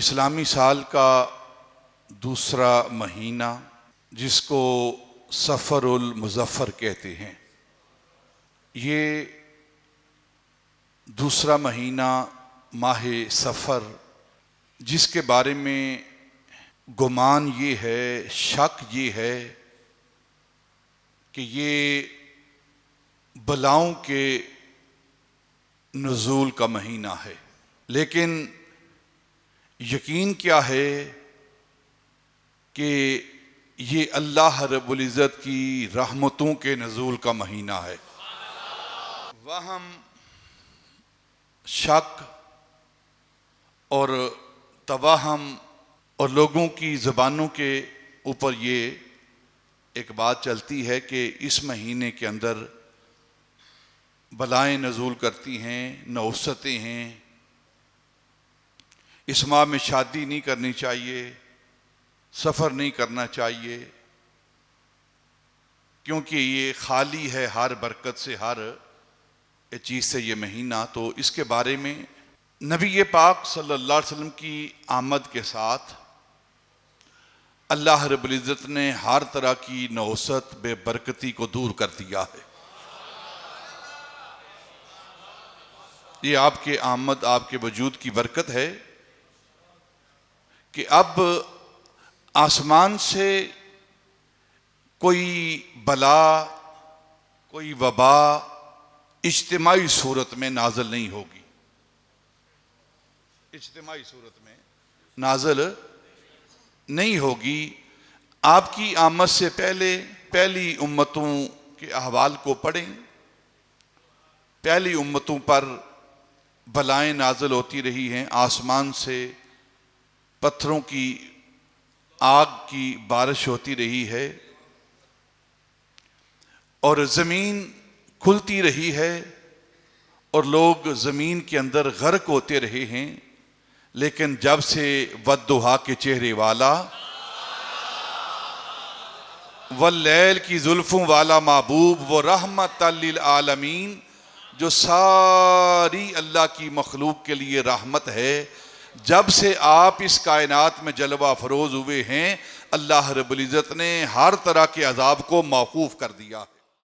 इस्लामी साल का दूसरा महीना जिसको सफ़रुल मुज़फ़्फ़र कहते हैं, ये दूसरा महीना माह सफ़र, जिसके बारे में गुमान ये है, शक ये है कि ये बलाओं के नुज़ूल का महीना है। लेकिन यकीन क्या है कि ये अल्लाह रब्बुल इज़्ज़त की रहमतों के नुज़ूल का महीना है। वहम, शक और तवाहम और लोगों की ज़बानों के ऊपर ये एक बात चलती है कि इस महीने के अंदर बलाएं नज़ूल करती हैं, नौसतें हैं, इस माह में शादी नहीं करनी चाहिए, सफ़र नहीं करना चाहिए, क्योंकि ये खाली है हर बरकत से, हर चीज़ से ये महीना। तो इसके बारे में नबी पाक सल्लल्लाहु अलैहि वसल्लम की आमद के साथ अल्लाह रब्बुल इज़्ज़त ने हर तरह की नौसत बेबरकती को दूर कर दिया है। ये आपके आमद, आपके वजूद की बरकत है कि अब आसमान से कोई बला, कोई वबा इज्तिमाई सूरत में नाज़िल नहीं होगी, इज्तिमाई सूरत में नाज़िल नहीं होगी। आपकी आमद से पहले पहली उम्मतों के अहवाल को पढ़ें। पहली उम्मतों पर बलाएं नाज़िल होती रही हैं, आसमान से पत्थरों की आग की बारिश होती रही है और ज़मीन खुलती रही है और लोग ज़मीन के अंदर गर्क होते रहे हैं। लेकिन जब से वद्दुहा के चेहरे वाला, वल्लैल की जुल्फों वाला महबूब, वो रहमतल लिल आलमीन, जो सारी अल्लाह की मखलूक के लिए रहमत है, जब से आप इस कायनात में जलवा अफरोज हुए हैं, अल्लाह रब्बुल इज़्ज़त ने हर तरह के अजाब को मौकूफ़ कर दिया।